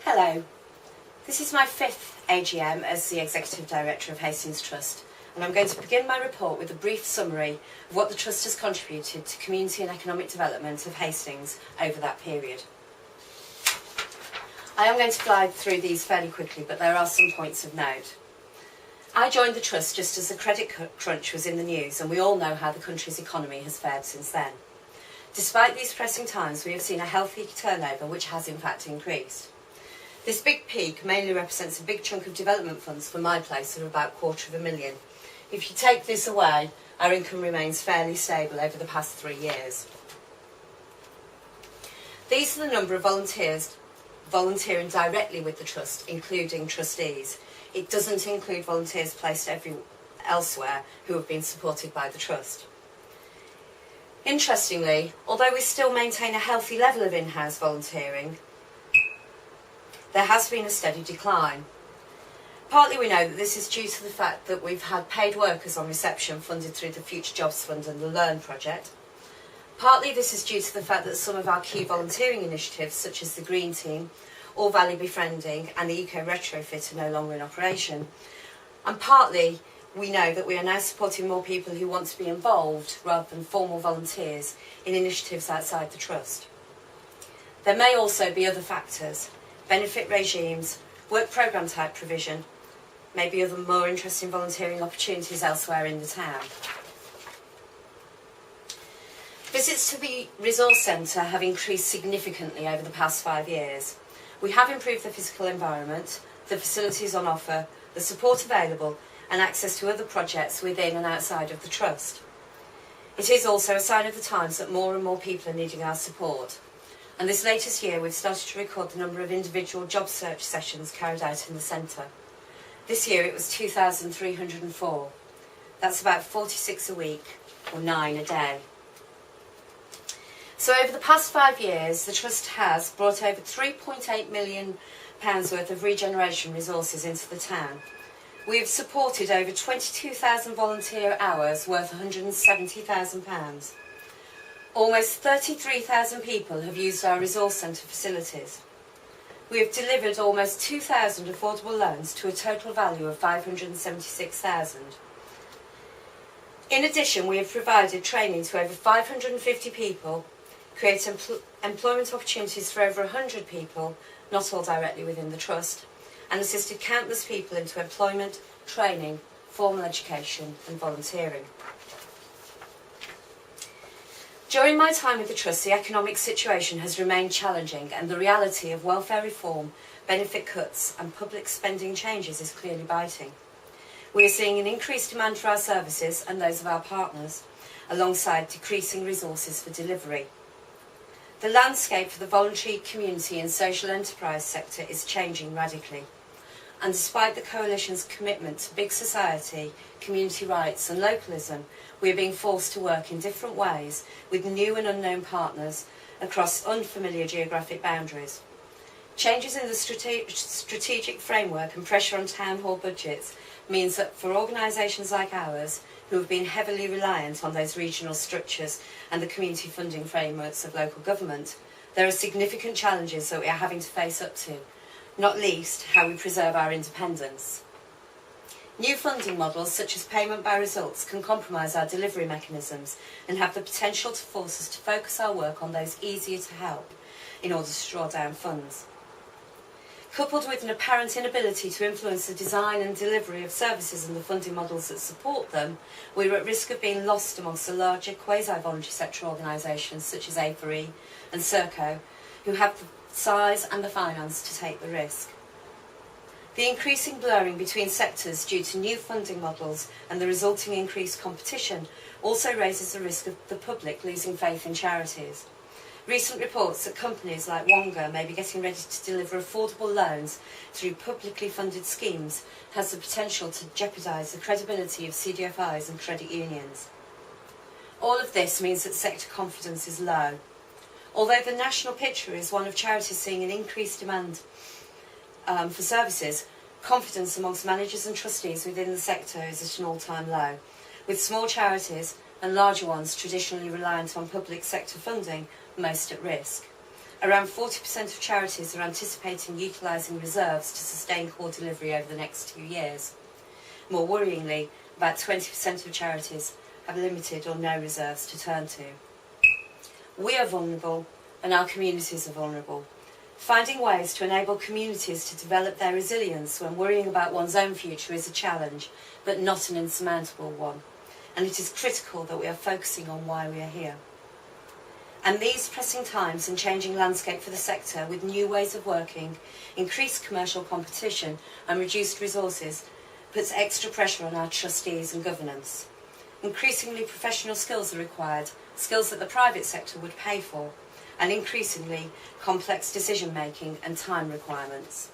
Hello, this is my 5th AGM as the Executive Director of Hastings Trust, and I'm going to begin my report with a brief summary of what the Trust has contributed to community and economic development of Hastings over that period. I am going to fly through these fairly quickly, but there are some points of note. I joined the Trust just as the credit crunch was in the news, and we all know how the country's economy has fared since then. Despite these pressing times, we have seen a healthy turnover, which has in fact increased. This big peak mainly represents a big chunk of development funds for my place of about £250,000. If you take this away, our income remains fairly stable over the past 3 years. These are the number of volunteers volunteering directly with the Trust, including trustees. It doesn't include volunteers placed elsewhere who have been supported by the Trust. Interestingly, although we still maintain a healthy level of in-house volunteering, there has been a steady decline. Partly we know that this is due to the fact that we've had paid workers on reception funded through the Future Jobs Fund and the Learn project. Partly this is due to the fact that some of our key volunteering initiatives, such as the Green Team, All Valley Befriending and the Eco Retrofit, are no longer in operation. And partly we know that we are now supporting more people who want to be involved rather than formal volunteers in initiatives outside the Trust. There may also be other factors: benefit regimes, work programme type provision, maybe other more interesting volunteering opportunities elsewhere in the town. Visits to the Resource Centre have increased significantly over the past 5 years. We have improved the physical environment, the facilities on offer, the support available, and access to other projects within and outside of the Trust. It is also a sign of the times that more and more people are needing our support. And this latest year we've started to record the number of individual job search sessions carried out in the centre. This year it was 2,304. That's about 46 a week, or 9 a day. So over the past 5 years, the Trust has brought over £3.8 million worth of regeneration resources into the town. We have supported over 22,000 volunteer hours worth £170,000. Almost 33,000 people have used our Resource Centre facilities. We have delivered almost 2,000 affordable loans to a total value of £576,000. In addition, we have provided training to over 550 people, created employment opportunities for over 100 people, not all directly within the Trust, and assisted countless people into employment, training, formal education and volunteering. During my time with the Trust, the economic situation has remained challenging, and the reality of welfare reform, benefit cuts and public spending changes is clearly biting. We are seeing an increased demand for our services and those of our partners, alongside decreasing resources for delivery. The landscape for the voluntary, community and social enterprise sector is changing radically. And despite the Coalition's commitment to big society, community rights and localism, we are being forced to work in different ways with new and unknown partners across unfamiliar geographic boundaries. Changes in the strategic framework and pressure on town hall budgets means that for organisations like ours, who have been heavily reliant on those regional structures and the community funding frameworks of local government, there are significant challenges that we are having to face up to, not least how we preserve our independence. New funding models such as payment by results can compromise our delivery mechanisms and have the potential to force us to focus our work on those easier to help in order to draw down funds. Coupled with an apparent inability to influence the design and delivery of services and the funding models that support them, we are at risk of being lost amongst the larger quasi-voluntary sector organisations such as A4E and Serco, who have the size and the finance to take the risk. The increasing blurring between sectors due to new funding models and the resulting increased competition also raises the risk of the public losing faith in charities. Recent reports that companies like Wonga may be getting ready to deliver affordable loans through publicly funded schemes has the potential to jeopardise the credibility of CDFIs and credit unions. All of this means that sector confidence is low. Although the national picture is one of charities seeing an increased demand for services, confidence amongst managers and trustees within the sector is at an all-time low, with small charities, and larger ones traditionally reliant on public sector funding most at risk. Around 40% of charities are anticipating utilising reserves to sustain core delivery over the next 2 years. More worryingly, about 20% of charities have limited or no reserves to turn to. We are vulnerable and our communities are vulnerable. Finding ways to enable communities to develop their resilience when worrying about one's own future is a challenge, but not an insurmountable one. And it is critical that we are focusing on why we are here. And these pressing times and changing landscape for the sector, with new ways of working, increased commercial competition and reduced resources, puts extra pressure on our trustees and governance. Increasingly professional skills are required, skills that the private sector would pay for, and increasingly complex decision-making and time requirements.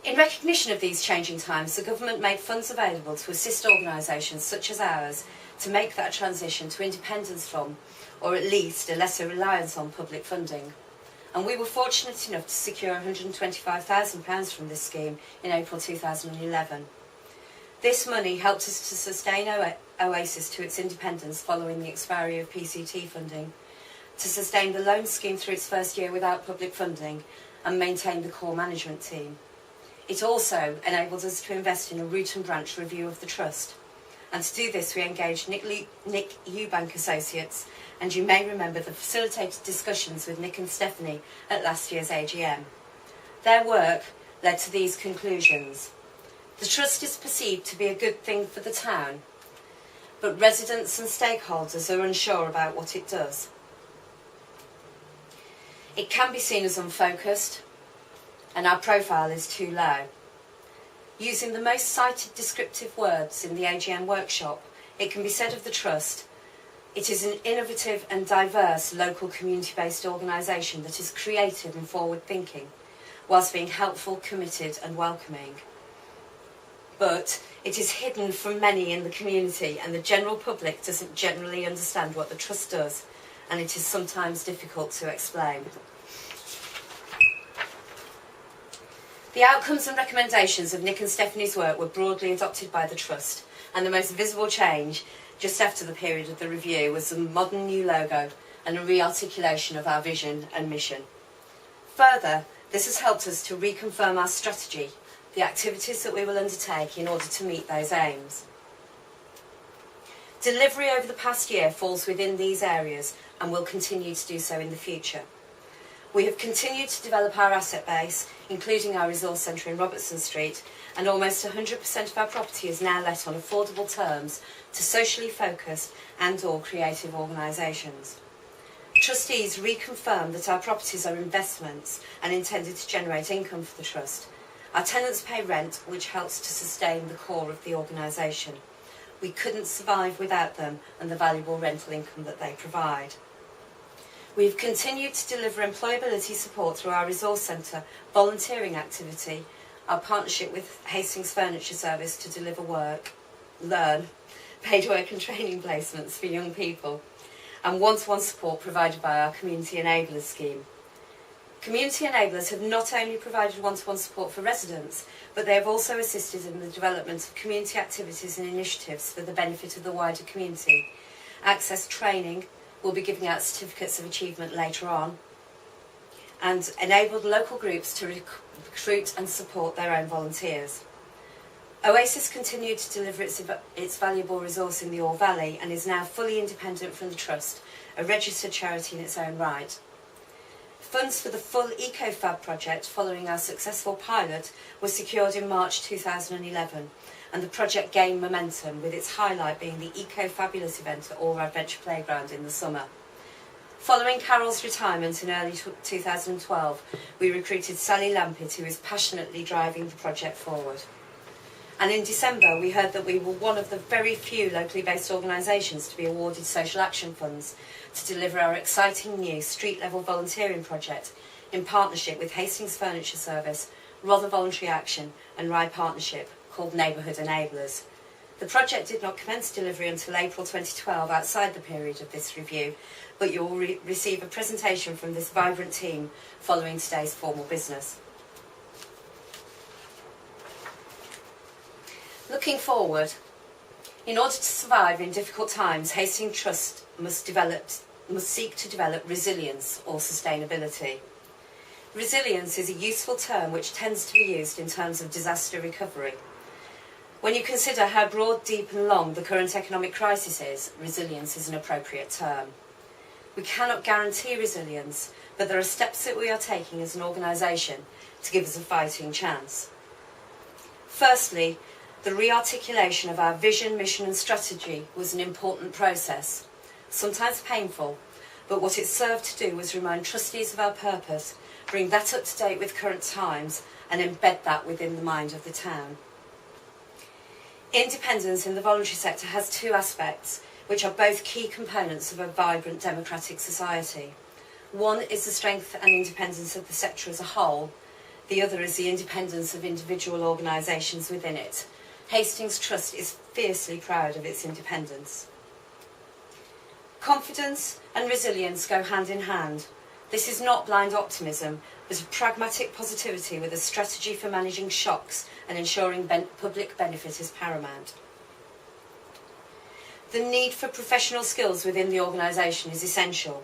In recognition of these changing times, the government made funds available to assist organisations such as ours to make that transition to independence from, or at least a lesser reliance on, public funding. And we were fortunate enough to secure £125,000 from this scheme in April 2011. This money helped us to sustain Oasis to its independence following the expiry of PCT funding, to sustain the loan scheme through its first year without public funding, and maintain the core management team. It also enabled us to invest in a root and branch review of the trust. And to do this, we engaged Nick Eubank Associates, and you may remember the facilitated discussions with Nick and Stephanie at last year's AGM. Their work led to these conclusions. The trust is perceived to be a good thing for the town, but residents and stakeholders are unsure about what it does. It can be seen as unfocused, and our profile is too low. Using the most cited descriptive words in the AGM workshop, it can be said of the Trust, it is an innovative and diverse local community-based organisation that is creative and forward-thinking, whilst being helpful, committed and welcoming. But it is hidden from many in the community, and the general public doesn't generally understand what the Trust does, and it is sometimes difficult to explain. The outcomes and recommendations of Nick and Stephanie's work were broadly adopted by the Trust, and the most visible change, just after the period of the review, was a modern new logo and a re-articulation of our vision and mission. Further, this has helped us to reconfirm our strategy, the activities that we will undertake in order to meet those aims. Delivery over the past year falls within these areas and will continue to do so in the future. We have continued to develop our asset base, including our resource centre in Robertson Street, and almost 100% of our property is now let on affordable terms to socially focused and/or creative organisations. Trustees reconfirm that our properties are investments and intended to generate income for the Trust. Our tenants pay rent, which helps to sustain the core of the organisation. We couldn't survive without them and the valuable rental income that they provide. We have continued to deliver employability support through our resource centre volunteering activity, our partnership with Hastings Furniture Service to deliver paid work and training placements for young people, and one-to-one support provided by our Community Enablers scheme. Community Enablers have not only provided one-to-one support for residents, but they have also assisted in the development of community activities and initiatives for the benefit of the wider community. Access training, will be giving out certificates of achievement later on, and enabled local groups to recruit and support their own volunteers. Oasis continued to deliver its valuable resource in the Ore Valley and is now fully independent from the Trust, a registered charity in its own right. Funds for the full EcoFab project following our successful pilot were secured in March 2011, and the project gained momentum, with its highlight being the Eco-Fabulous event at Ore Adventure Playground in the summer. Following Carol's retirement in early 2012, we recruited Sally Lampitt, who is passionately driving the project forward. And in December, we heard that we were one of the very few locally based organisations to be awarded social action funds to deliver our exciting new street-level volunteering project in partnership with Hastings Furniture Service, Rother Voluntary Action and Rye Partnership, called Neighbourhood Enablers. The project did not commence delivery until April 2012 outside the period of this review, but you will receive a presentation from this vibrant team following today's formal business. Looking forward, In order to survive in difficult times, Hastings Trust must seek to develop resilience or sustainability. Resilience is a useful term which tends to be used in terms of disaster recovery. When you consider how broad, deep and long the current economic crisis is, resilience is an appropriate term. We cannot guarantee resilience, but there are steps that we are taking as an organisation to give us a fighting chance. Firstly, the re-articulation of our vision, mission and strategy was an important process, sometimes painful, but what it served to do was remind trustees of our purpose, bring that up to date with current times and embed that within the mind of the town. Independence in the voluntary sector has two aspects, which are both key components of a vibrant democratic society. One is the strength and independence of the sector as a whole. The other is the independence of individual organisations within it. Hastings Trust is fiercely proud of its independence. Confidence and resilience go hand in hand. This is not blind optimism, but a pragmatic positivity with a strategy for managing shocks and ensuring public benefit is paramount. The need for professional skills within the organisation is essential.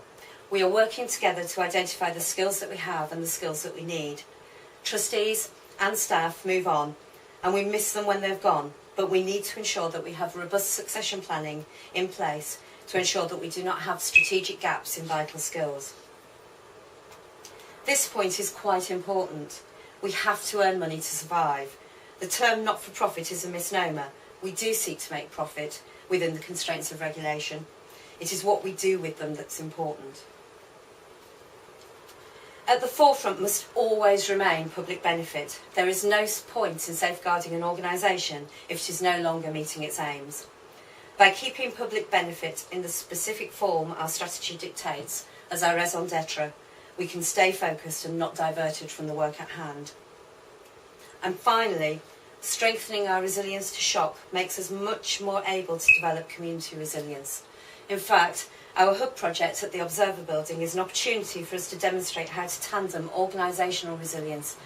We are working together to identify the skills that we have and the skills that we need. Trustees and staff move on, and we miss them when they've gone, but we need to ensure that we have robust succession planning in place to ensure that we do not have strategic gaps in vital skills. This point is quite important. We have to earn money to survive. The term not-for-profit is a misnomer. We do seek to make profit within the constraints of regulation. It is what we do with them that's important. At the forefront must always remain public benefit. There is no point in safeguarding an organisation if it is no longer meeting its aims. By keeping public benefit in the specific form our strategy dictates as our raison d'etre, we can stay focused and not diverted from the work at hand. And finally, strengthening our resilience to shock makes us much more able to develop community resilience. In fact, our hub project at the Observer Building is an opportunity for us to demonstrate how to tandem organisational resilience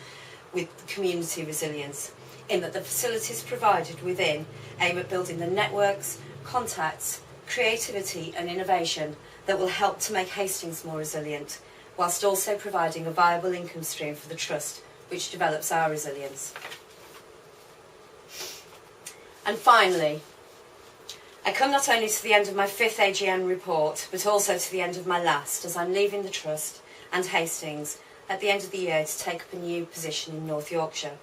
with community resilience, in that the facilities provided within aim at building the networks, contacts, creativity and innovation that will help to make Hastings more resilient, whilst also providing a viable income stream for the Trust, which develops our resilience. And finally, I come not only to the end of my 5th AGM report, but also to the end of my last, as I'm leaving the Trust and Hastings at the end of the year to take up a new position in North Yorkshire.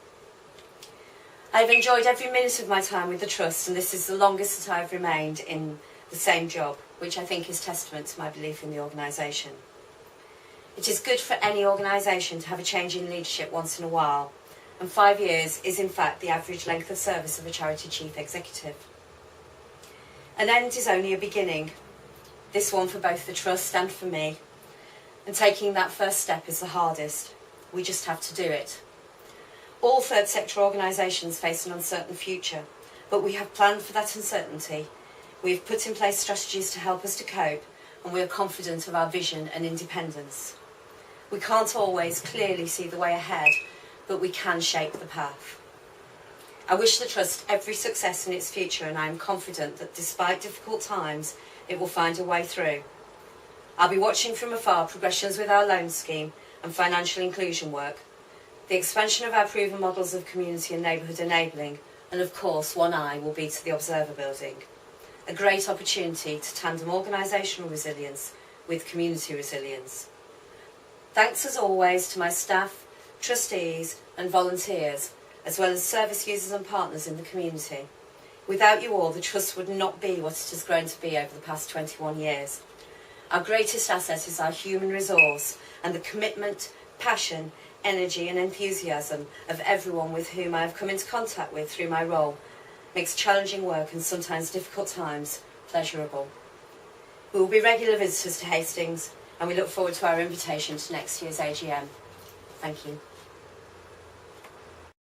I've enjoyed every minute of my time with the Trust, and this is the longest that I've remained in the same job, which I think is testament to my belief in the organisation. It is good for any organisation to have a change in leadership once in a while, and 5 years is in fact the average length of service of a charity chief executive. An end is only a beginning, this one for both the Trust and for me, and taking that first step is the hardest. We just have to do it. All third sector organisations face an uncertain future, but we have planned for that uncertainty. We have put in place strategies to help us to cope, and we are confident of our vision and independence. We can't always clearly see the way ahead, but we can shape the path. I wish the Trust every success in its future, and I am confident that despite difficult times, it will find a way through. I'll be watching from afar progressions with our loan scheme and financial inclusion work, the expansion of our proven models of community and neighbourhood enabling, and of course one eye will be to the Observer Building. A great opportunity to tandem organisational resilience with community resilience. Thanks as always to my staff, trustees and volunteers, as well as service users and partners in the community. Without you all, the Trust would not be what it has grown to be over the past 21 years. Our greatest asset is our human resource and the commitment, passion, energy and enthusiasm of everyone with whom I have come into contact with through my role makes challenging work and sometimes difficult times pleasurable. We will be regular visitors to Hastings, and we look forward to our invitation to next year's AGM. Thank you.